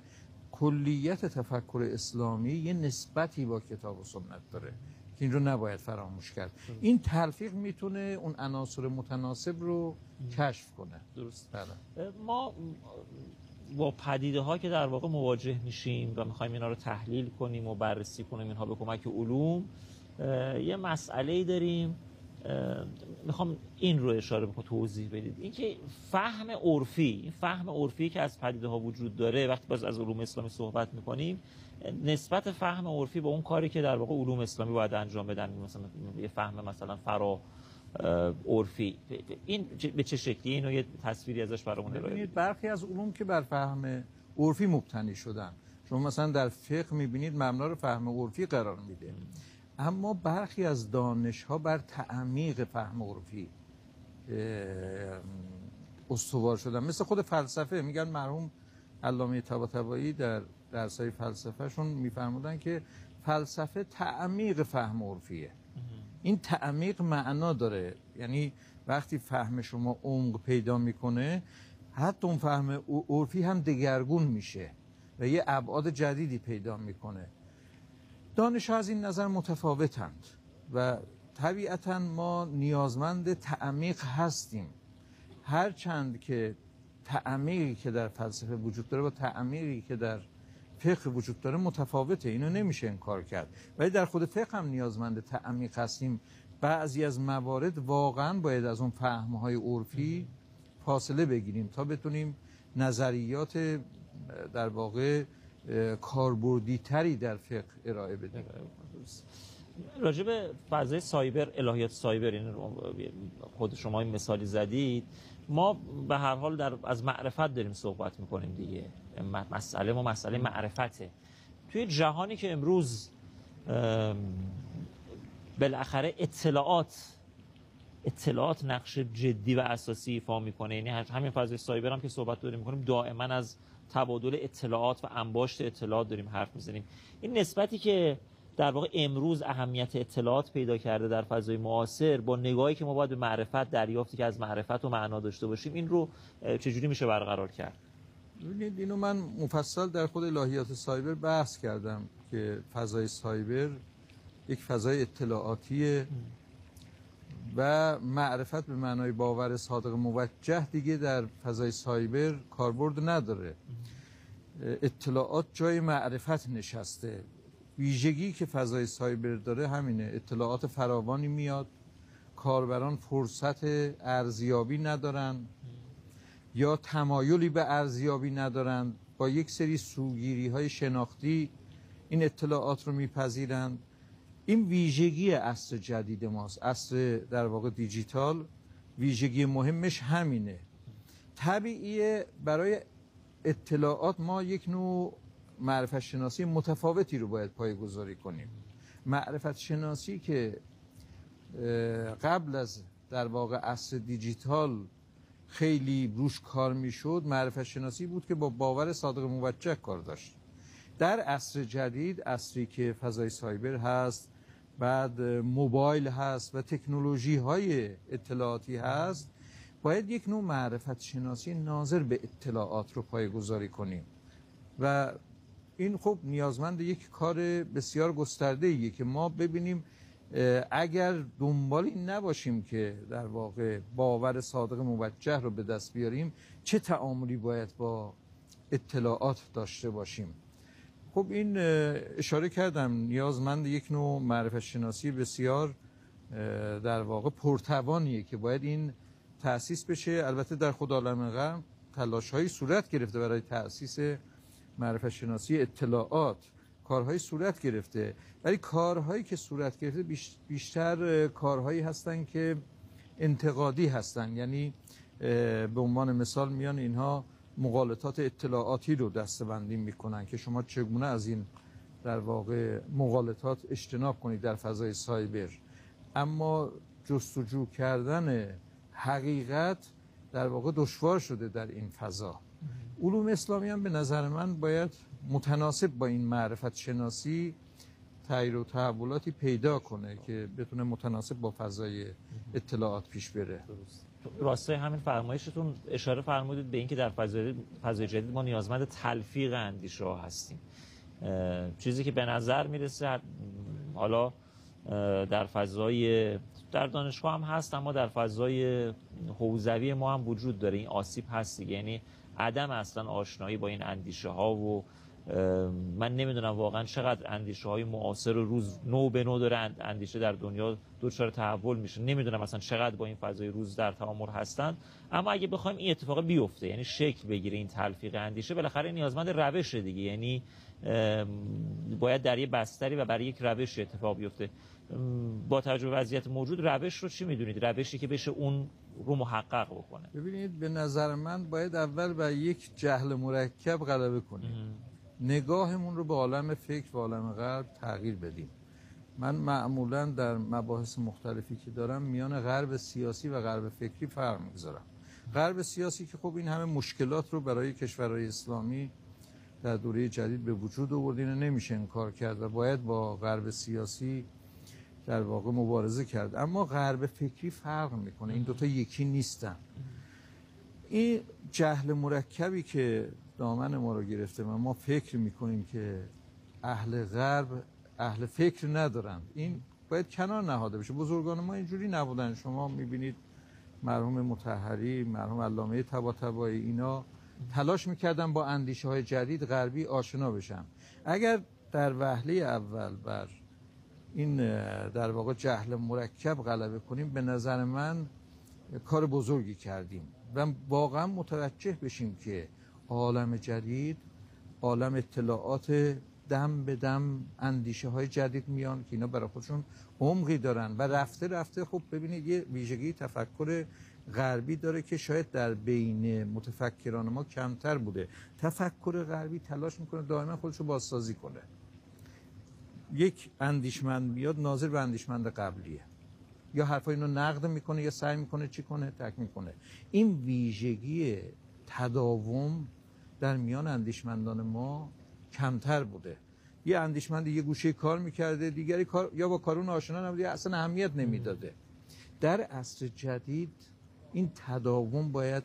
کلیت تفکر اسلامی یه نسبتی با کتاب و سنت داره که این رو نباید فراموش کرد. این تلفیق میتونه اون عناصر متناسب رو کشف کنه. درست. بله. ما با پدیده ها که در واقع مواجه میشیم و میخوایم اینا رو تحلیل کنیم و بررسی کنیم اینها به کمک علوم، یه مسئله‌ای داریم، میخوام این رو اشاره بکنم، توضیح بدید. اینکه فهم عرفی که از پدیده ها وجود داره، وقتی باز از علوم اسلامی صحبت میکنیم، نسبت فهم عرفی با اون کاری که در واقع علوم اسلامی باید انجام بدن، مثلا یه فهم مثلا فرا عرفی، این به چه شکلی؟ اینو یه تصویری ازش برامون ارائه بدید. برخی از علوم که بر فهم عرفی مبتنی شدن، شما مثلا در فقه میبینید مبنا رو فهم عرفی قرار میده، اما برخی از دانش‌ها بر تعمیق فهم عرفی استوار شدن. مثل خود فلسفه، میگن مرحوم علامه طباطبایی در درس‌های فلسفه‌شون میفرمودن که فلسفه تعمیق فهم عرفیه. این تعمیق معنا داره، یعنی وقتی فهم شما عمق پیدا میکنه، حتی اون فهم عرفی هم دگرگون میشه و یه ابعاد جدیدی پیدا میکنه. دانش‌ها از این نظر متفاوتند و طبیعتاً ما نیازمند تعمیق هستیم. هرچند که تعمیقی که در فلسفه وجود داره و تعمیقی که در فقه وجود داره متفاوته، اینو نمیشه انکار کرد، ولی در خود فقه هم نیازمند تعمیق هستیم. بعضی از موارد واقعاً باید از اون فهم‌های عرفی فاصله بگیریم تا بتونیم نظریات در واقع کاربردی تری در فقه ارائه بدیم. راجع به فضای سایبر، الهیات سایبر، این خود شما این مثالی زدید، ما به هر حال از معرفت داریم صحبت میکنیم دیگه. مسئله معرفته. توی جهانی که امروز بالاخره اطلاعات نقش جدی و اساسی ایفا میکنه، یعنی همین فضای سایبر هم که صحبت داریم میکنیم دائما از تبادل اطلاعات و انباشت اطلاعات داریم حرف میزنیم. این نسبتی که در واقع امروز اهمیت اطلاعات پیدا کرده در فضای معاصر با نگاهی که ما باید به معرفت، دریافتی که از معرفت و معنا داشته باشیم، این رو چجوری میشه برقرار کرد؟ ببینید اینو من مفصل در خود الهیات سایبر بحث کردم که فضای سایبر یک فضای اطلاعاتیه و معرفت به معنای باور صادق موجه دیگه در فضای سایبر کاربرد نداره. اطلاعات جای معرفت نشسته. ویژگی که فضای سایبر داره همینه، اطلاعات فراوانی میاد، کاربران فرصت ارزیابی ندارن یا تمایلی به ارزیابی ندارن، با یک سری سوگیری های شناختی این اطلاعات رو میپذیرند. این ویژگی عصر جدید ماست، عصر در واقع دیجیتال. ویژگی مهمش همینه. طبیعیه برای اطلاعات ما یک نوع معرفت شناسی متفاوتی رو باید پایه‌گذاری کنیم. معرفت شناسی که قبل از در واقع عصر دیجیتال خیلی روش کار میشد، معرفت شناسی بود که با باور صادق موجه کار داشت. در عصر جدید، عصری که فضای سایبر هست، بعد موبایل هست و تکنولوژی های اطلاعاتی هست، باید یک نوع معرفت شناسی ناظر به اطلاعات رو پایه‌گذاری کنیم و این خب نیازمند یک کار بسیار گسترده‌ایه که ما ببینیم اگر دنبالی نباشیم که در واقع باور صادق موجه رو به دست بیاریم، چه تعاملی باید با اطلاعات داشته باشیم. خب این اشاره کردم نیازمند یک نوع معرفت شناسی بسیار در واقع پرتوانیه که باید این تأسیس بشه. البته در خود عالم غرب تلاش‌هایی صورت گرفته برای تأسیس معرفت شناسی اطلاعات، کارهایی صورت گرفته، ولی کارهایی که صورت گرفته بیشتر کارهایی هستن که انتقادی هستن. یعنی به عنوان مثال میان اینها مغالطات اطلاعاتی رو دسته‌بندی میکنن که شما چگونه از این در واقع مغالطات اجتناب کنید در فضای سایبر. اما جستجو کردن حقیقت در واقع دشوار شده در این فضا. علوم اسلامی هم به نظر من باید متناسب با این معرفت شناسی تغییر و تحولاتی پیدا کنه که بتونه متناسب با فضای اطلاعات پیش بره. راستای همین فرمایشتون اشاره فرمودید به اینکه در فضای جدید ما نیازمند تلفیق اندیشه ها هستیم. چیزی که به نظر میرسه حالا در فضای در دانشگاه هم هست، اما در فضای حوزوی ما هم وجود داره. این آسیب هست دیگه، یعنی عدم اصلا آشنایی با این اندیشه ها و من نمیدونم واقعا چقدر اندیشه های معاصر و روز نو به نو داره اندیشه در دنیا دچار تحول میشه. نمیدونم اصلا چقدر با این فضای روز در تعامل هستن، اما اگه بخوایم این اتفاق بیفته، یعنی شکل بگیره این تلفیق اندیشه، بالاخره نیازمند روش دیگه. یعنی باید در یه بستری و برای یک روش اتفاق بیفته. با توجه به وضعیت موجود روش رو چی میدونید؟ روشی که بشه اون رو محقق بکنه. ببینید به نظر من باید اول بر یک جهل مرکب غلبه کنیم. نگاهمون رو به عالم فکر و عالم غرب تغییر بدیم. من معمولا در مباحث مختلفی که دارم میان غرب سیاسی و غرب فکری فرق میگذارم. غرب سیاسی که خب این همه مشکلات رو برای کشورهای اسلامی در دوره جدید به وجود آورد، اینو نمیشه انکار کرد و باید با غرب سیاسی در واقع مبارزه کرد. اما غرب فکری فرق میکنه، این دوتا یکی نیستن. این جهل مرکبی که دامن ما رو گرفته و ما فکر میکنیم که اهل غرب اهل فکر ندارن، این باید کنار نهاده بشه. بزرگان ما اینجوری نبودن. شما میبینید مرحوم مطهری، مرحوم علامه طباطبایی، اینا تلاش میکردن با اندیشه های جدید غربی آشنا بشن. اگر در وهله اول بر این در واقع جهل مرکب غلبه کنیم، به نظر من کار بزرگی کردیم و واقعا متوجه بشیم که عالم جدید، عالم اطلاعات، دم به دم اندیشه های جدید میان که اینا برای خودشون عمقی دارن و رفته رفته خب ببینید یه ویژگی تفکر غربی داره که شاید در بین متفکران ما کمتر بوده. تفکر غربی تلاش میکنه دائما خودشو بازسازی کنه. یک اندیشمند بیاد ناظر به اندیشمند قبلیه، یا حرفای اینو نقد میکنه یا سعی میکنه چی کنه، تک میکنه. این ویژگی تداوم در میان اندیشمندان ما کمتر بوده. یه اندیشمند یه گوشه کار میکرده، دیگری کار یا با کارون آشنا نبوده یا اصلا اهمیت نمیداده. در عصر جدید این تداوم باید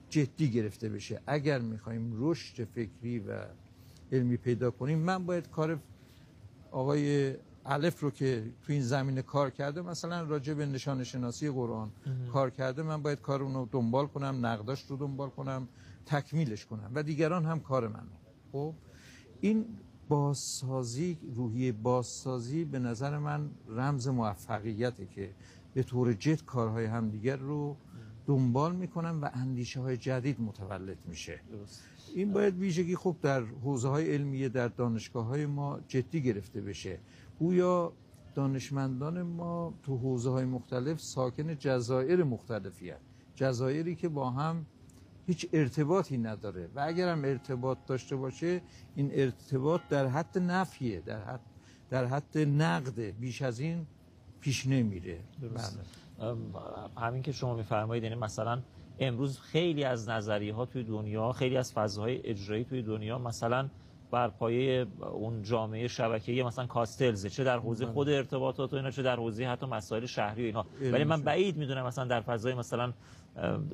جدی گرفته بشه. اگر میخوایم رشد فکری و علمی پیدا کنیم، من باید کار آقای الف رو که تو این زمینه کار کرده، مثلا راجع به نشان شناسی قرآن کار کرده، من باید کار اون رو دنبال کنم، نقداش رو دنبال کنم، تکمیلش کنم و دیگران هم کار منه. خب این بازسازی، روحیه بازسازی به نظر من رمز موفقیته که به طور جد کارهای همدیگر رو دنبال میکنن و اندیشه های جدید متولد میشه. درست. این باید ویژگی خوب در حوزه های علمیه در دانشگاه های ما جدی گرفته بشه. گویا دانشمندان ما تو حوزه های مختلف ساکن جزایر مختلفی هست، جزایری که با هم هیچ ارتباطی نداره و اگر هم ارتباط داشته باشه این ارتباط در حد نفیه، در حد نقده، بیش از این پیش نمیره. درست. همین که شما میفرمایید، یعنی مثلا امروز خیلی از نظریه ها توی دنیا، خیلی از فضاهای اجرایی توی دنیا مثلا بر پایه اون جامعه شبکه‌ای مثلا کاستلزه، چه در حوزه خود ارتباطات و اینا، چه در حوزه حتی مسائل شهری و اینا. ولی من بعید میدونم مثلا در فضای مثلا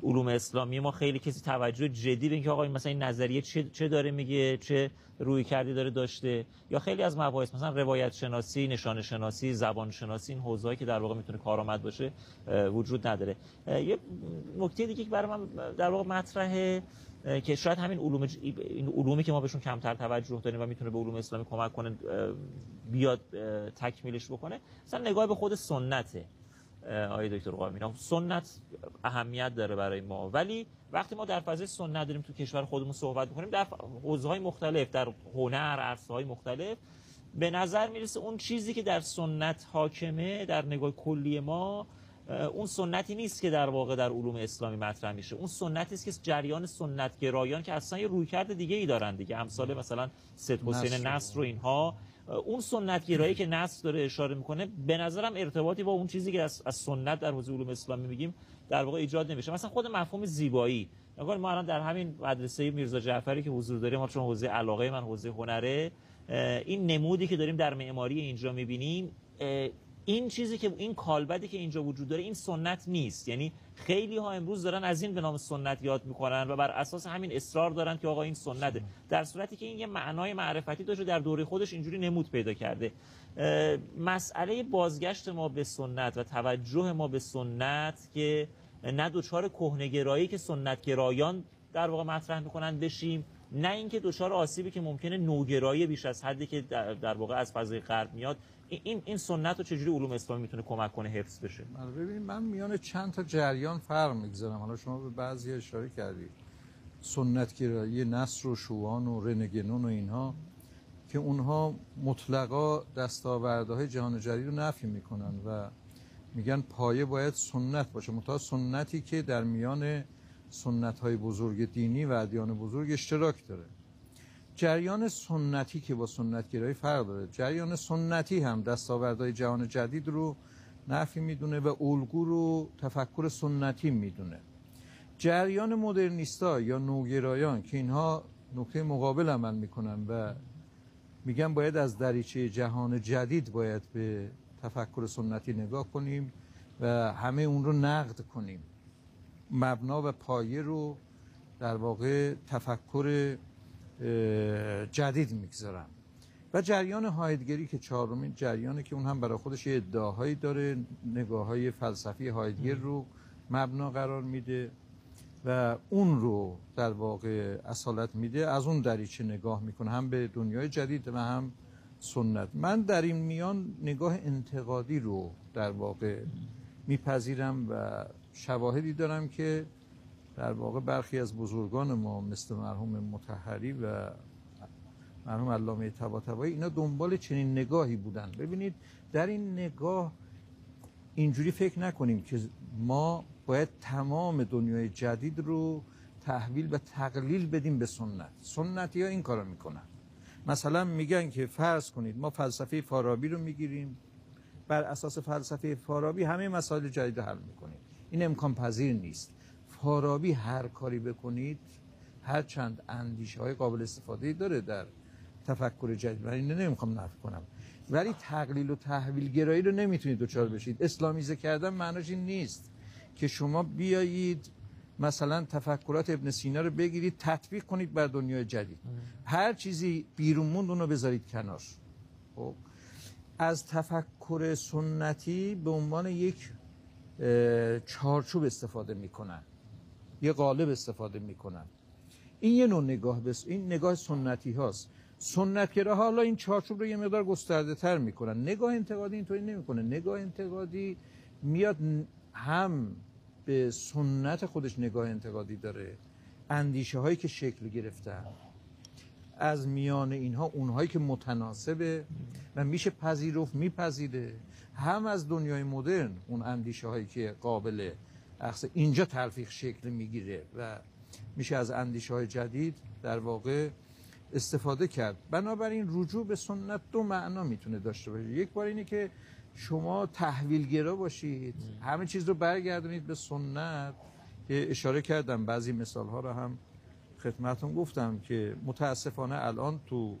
علوم اسلامی ما خیلی کسی توجه جدی به اینکه آقا این مثلا این نظریه چه داره میگه، چه روی کردی داره داشته، یا خیلی از مباحث مثلا روایت شناسی، نشانه شناسی، زبان شناسی، این حوزه‌ای که در واقع میتونه کارآمد باشه وجود نداره. یه نکته دیگه که برای من در واقع مطرحه که شاید همین علومی که ما بهشون کمتر توجه داریم و میتونه به علوم اسلامی کمک کنه بیاد تکمیلش بکنه، مثلا نگاه به خود سنته. آقای دکتر قائمی، سنت اهمیت داره برای ما، ولی وقتی ما در فضای سنت داریم تو کشور خودمون صحبت می‌کنیم، در حوزه‌های مختلف، در هنر، عرصه‌های مختلف، به نظر میرسه اون چیزی که در سنت حاکمه در نگاه کلی ما، اون سنتی نیست که در واقع در علوم اسلامی مطرح میشه. اون سنتی است که جریان سنت گرایان که اصلا یه رویکرد دیگه ای دارن دیگه، امثال مثلا سید حسین نصر و اینها، اون سنت گرایی که نصر داره اشاره میکنه به نظرم ارتباطی با اون چیزی که از سنت در حوزه علوم اسلامی میگیم در واقع ایجاد نمیشه. مثلا خود مفهوم زیبایی، ما الان در همین مدرسه میرزا جعفری که حضور داریم، ما چون حوزه علاقه من حوزه هنره، این نمودی که داریم در معماری اینجا میبینیم، این چیزی که این کالبدی که اینجا وجود داره این سنت نیست. یعنی خیلی ها امروز دارن از این به نام سنت یاد میکنن و بر اساس همین اصرار دارن که آقا این سنته، در صورتی که این یه معنای معرفتی داشته، در دوره خودش اینجوری نمود پیدا کرده. مسئله بازگشت ما به سنت و توجه ما به سنت که نه دوچار کهنه‌گرایی که سنتگرایان در واقع مطرح میکنن بشیم، نه اینکه دوچار آسیبی که ممکنه نوگرایی بیش از حدی که در واقع از فضای غرب میاد. این سنت رو چجوری علوم اسلامی میتونه کمک کنه حفظ بشه؟ ببین، من میان چند تا جریان فرق میگذارم. حالا شما به بعضی اشاره کردید، سنتگرایی نصر و شوان و رنگنون و اینها، که اونها مطلقا دستاوردهای جهان جدید رو نفی میکنن و میگن پایه باید سنت باشه، منتها سنتی که در میان سنت‌های بزرگ دینی و ادیان بزرگ اشتراک داره. جریان سنتی که با سنتگرایی فرق داره، جریان سنتی هم دستاوردهای جهان جدید رو نفی میدونه و الگو رو تفکر سنتی میدونه. جریان مدرنیستا یا نوگرایان که اینها نکته مقابل عمل میکنن و میگن باید از دریچه جهان جدید باید به تفکر سنتی نگاه کنیم و همه اون رو نقد کنیم، مبنا و پایه رو در واقع تفکر جدید میگذارن. و جریان هایدگری که چهارمین جریانه که اون هم برای خودش یه ادعاهایی داره، نگاه‌های فلسفی هایدگر رو مبنا قرار میده و اون رو در واقع اصالت میده، از اون دریچه نگاه میکنه هم به دنیای جدید و هم سنت. من در این میان نگاه انتقادی رو در واقع میپذیرم و شواهدی دارم که در واقع برخی از بزرگان ما مثل مرحوم مطهری و مرحوم علامه طباطبایی اینا دنبال چنین نگاهی بودن. ببینید، در این نگاه اینجوری فکر نکنیم که ما باید تمام دنیای جدید رو تحویل و تقلیل بدیم به سنت. سنتی ها این کارو میکنن، مثلا میگن که فرض کنید ما فلسفه فارابی رو میگیریم، بر اساس فلسفه فارابی همه مسائل جدید حل میکنیم. این امکان پذیر نیست. فارابی هر کاری بکنید، هر چند اندیشه های قابل استفاده داره در تفکر جدید، من اینو نمیخوام نفی کنم، ولی تقلیل و تحویل گرایی رو نمیتونید دچار بشید. اسلامیزه کردن معناش این نیست که شما بیایید مثلا تفکرات ابن سینا رو بگیرید تطبیق کنید بر دنیای جدید. هر چیزی بیرون موند اون رو بذارید کنار. خب از تفکر سنتی به عنوان یک چارچوب استفاده میکنن، یه قالب استفاده میکنن. این یه نوع نگاه این نگاه سنتی هاست. سنتگراها حالا این چارچوب رو یه مقدار گسترده تر میکنن. نگاه انتقادی اینطوری نمیکنه. نگاه انتقادی میاد هم به سنت خودش نگاه انتقادی داره، اندیشه هایی که شکل گرفتن، از میان اینها اونهایی که متناسبه و میشه پذیرفت میپذیره، هم از دنیای مدرن اون اندیشه هایی که قابل اینجا تلفیق شکل میگیره و میشه از اندیشه های جدید در واقع استفاده کرد. بنابراین رجوع به سنت دو معنا میتونه داشته باشه. یک بار اینه که شما تحویلگرا باشید، همه چیز رو برگردونید به سنت، که اشاره کردم بعضی مثال ها رو هم خدمتتون گفتم که متاسفانه الان تو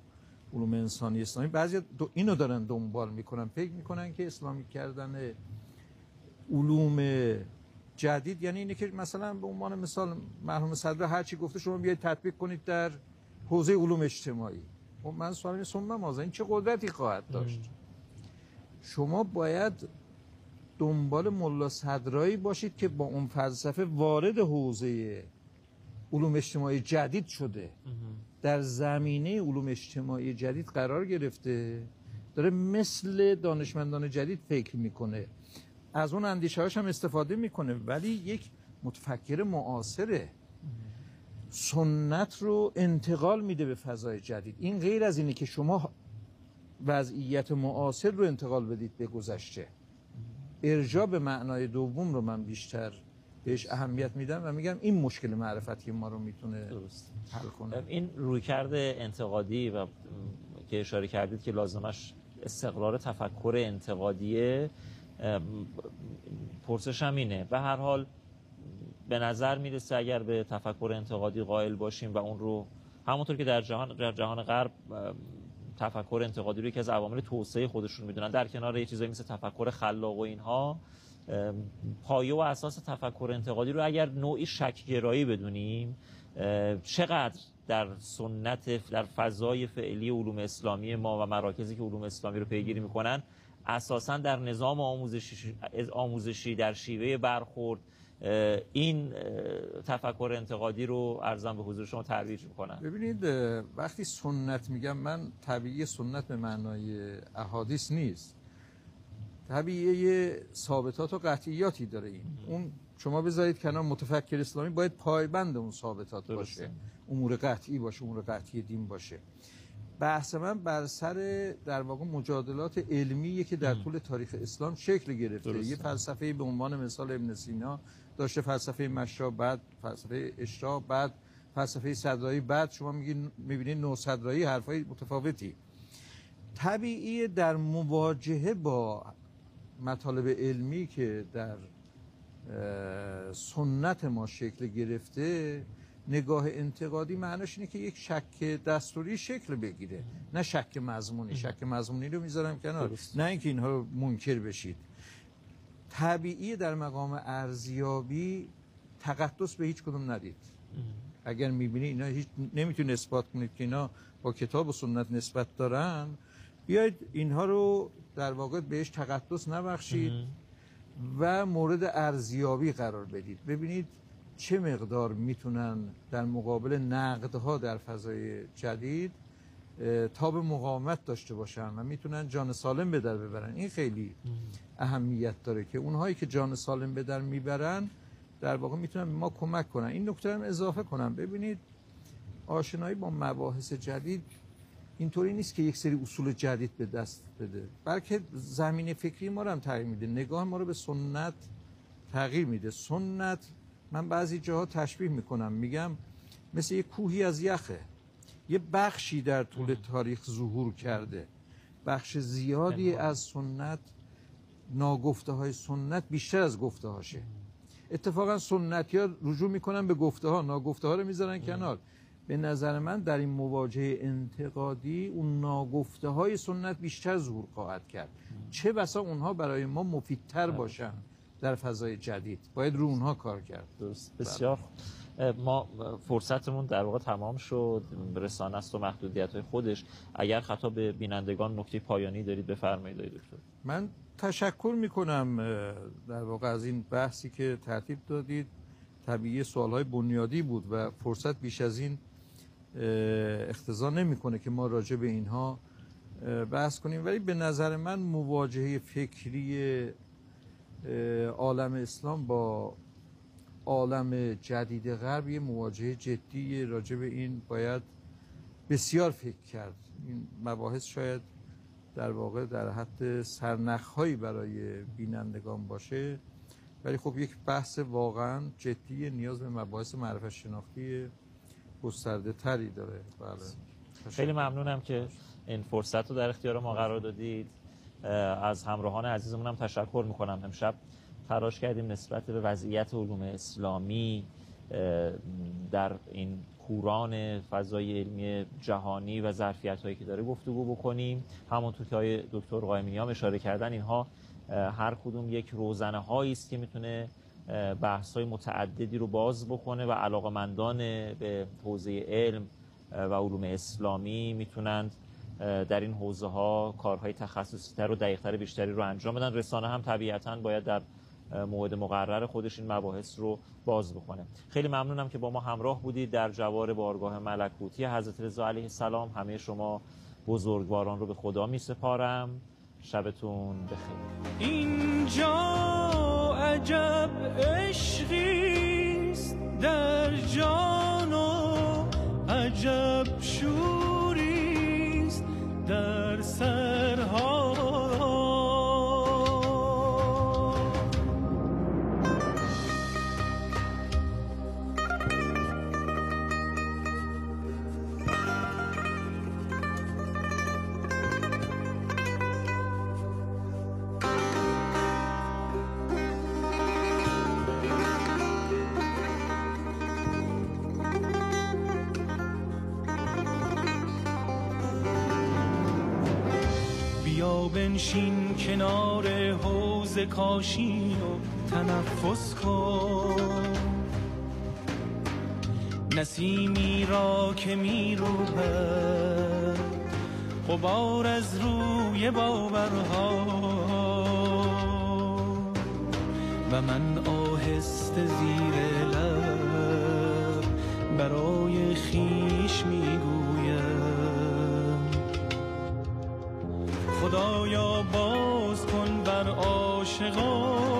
علوم انسانی اسلامی بعضی اینو دارن دنبال میکنن، فکر میکنن که اسلامی کردن علوم جدید یعنی اینه که مثلا به عنوان مثال مرحوم صدر هر چی گفته شما بیاید تطبیق کنید در حوزه علوم اجتماعی. خب من سوال می‌کنم این چه قدرتی خواهد داشت؟ شما باید دنبال ملا صدرایی باشید که با اون فلسفه وارد حوزه علوم اجتماعی جدید شده، در زمینه علوم اجتماعی جدید قرار گرفته، داره مثل دانشمندان جدید فکر میکنه، از اون اندیشه هاش هم استفاده میکنه، ولی یک متفکر معاصره، سنت رو انتقال میده به فضای جدید. این غیر از اینه که شما وضعیت معاصر رو انتقال بدید به گذشته. ارجاع به معنای دوم رو من بیشتر بهش اهمیت میدم و میگم این مشکل معرفتی ما رو میتونه حل کنه. این رویکرد انتقادی و که اشاره کردید که لازمش استقرار تفکر انتقادیه، پرسشم اینه به هر حال به نظر میرسه اگر به تفکر انتقادی قائل باشیم و اون رو همونطور که در جهان غرب تفکر انتقادی رو یکی از عوامل توسعه خودشون میدونن، در کنار یه چیزایی مثل تفکر خلاق و اینها، پایه و اساس تفکر انتقادی رو اگر نوعی شک‌گرایی بدونیم، چقدر در سنت، در فضای فعلی علوم اسلامی ما و مراکزی که علوم اسلامی رو پیگیری میکنن، اساساً در نظام آموزشی در شیوه برخورد این تفکر انتقادی رو ارزم به حضور شما ترویج میکنن. ببینید وقتی سنت میگم من طبیعی سنت به معنای احادیث نیست، طبیعی ثابتات و قطعیاتی داره. اون شما بذارید کنار، متفکر اسلامی باید پایبند اون ثابتات باشه، امور قطعی باشه، امور قطعی دین باشه. بحث من بر سر در واقع مجادلات علمیه که در طول تاریخ اسلام شکل گرفته. یه فلسفه به عنوان مثال ابن سینا داشته، فلسفه مشا، بعد فلسفه اشراق، بعد فلسفه صدرایی، بعد شما میبینید نوصدرایی، حرفای متفاوتی. طبیعی در مواجهه با مطالب علمی که در سنت ما شکل گرفته، نگاه انتقادی معناش اینه که یک شک دستوری شکل بگیره، نه شک مضمونی. شک مضمونی رو میذارم کنار، نه اینکه اینها رو منکر بشید. طبیعی در مقام ارزیابی تقدس به هیچ کدوم ندید. اگر میبینی اینا هیچ نمیتونید اثبات کنید که اینا با کتاب و سنت نسبت دارن، بیاید اینها رو در واقع بهش تقدس نبخشید و مورد ارزیابی قرار بدید. ببینید چه مقدار میتونن در مقابل نقدها در فضای جدید تاب مقاومت داشته باشن و میتونن جان سالم به در ببرن. این خیلی اهمیت داره که اونهایی که جان سالم به در میبرن در واقع میتونن به ما کمک کنن. این نکته هم اضافه کنم، ببینید آشنایی با مباحث جدید اینطوری نیست که یک سری اصول جدید به دست بده، بلکه زمینه فکری ما رو هم تغییر میده، نگاه ما رو به سنت تغییر میده. سنت من بعضی جاها تشبیه میکنم، میگم مثل یک کوهی از یخه، یه بخشی در طول تاریخ ظهور کرده، بخش زیادی از سنت، ناگفته های سنت بیشتر از گفته هاشه. اتفاقا سنتی ها رجوع میکنن به گفته ها، ناگفته ها رو میذارن کنار. به نظر من در این مواجهه انتقادی اون ناگفته های سنت بیشتر ظهور خواهد کرد، چه بسا اونها برای ما مفیدتر باشن در فضای جدید. باید رو اونها کار کرد. درست. بسیار. ما فرصتمون در واقع تمام شد، رسانه است و محدودیت‌های خودش. اگر خطاب به بینندگان نکته پایانی دارید بفرمایید دکتر. من تشکر میکنم در واقع از این بحثی که ترتیب دادید. طبیعی سوالهای بنیادی بود و فرصت بیش از این اقتضا نمیکنه که ما راجع به اینها بحث کنیم، ولی به نظر من مواجهه فکری عالم اسلام با عالم جدید غرب یه مواجهه جدی، راجع به این باید بسیار فکر کرد. این مباحث شاید در واقع در حد سرنخ‌هایی برای بینندگان باشه، ولی خب یک بحث واقعا جدی نیاز به مباحث معرفت شناختی گسترده تری داره. بله. خیلی ممنونم که این فرصت رو در اختیار ما قرار دادید. از همراهان عزیزمون هم تشکر میکنم. امشب تلاش کردیم نسبت به وضعیت علوم اسلامی در این کوران فضای علمی جهانی و ظرفیت‌هایی که داره گفتگو بکنیم. همونطور که آقای دکتر قائمینی هم اشاره کردن، اینها هر کدوم یک روزنه‌هایی است که میتونه بحث‌های متعددی رو باز بکنه و علاقه‌مندان به حوزه علم و علوم اسلامی میتونند در این حوزه‌ها کارهای تخصصی‌تر و دقیق‌تر بیشتری رو انجام بدن. رسانه هم طبیعتاً باید در موعد مقرر خودش این مباحث رو باز بکنه. خیلی ممنونم که با ما همراه بودید در جوار بارگاه ملکوتی حضرت رضا علیه السلام. همه شما بزرگواران رو به خدا می سپارم. شبتون بخیر. اینجا عجب عشقیست در جان و عجب شوریست در سرها. بنشین کنار حوض کاشی و تنفس کن، نسیمی را که می روبد غبار از روی باورها، و من آهسته زیر لب برای خویش می گویم خدایا باز کن بر عاشقان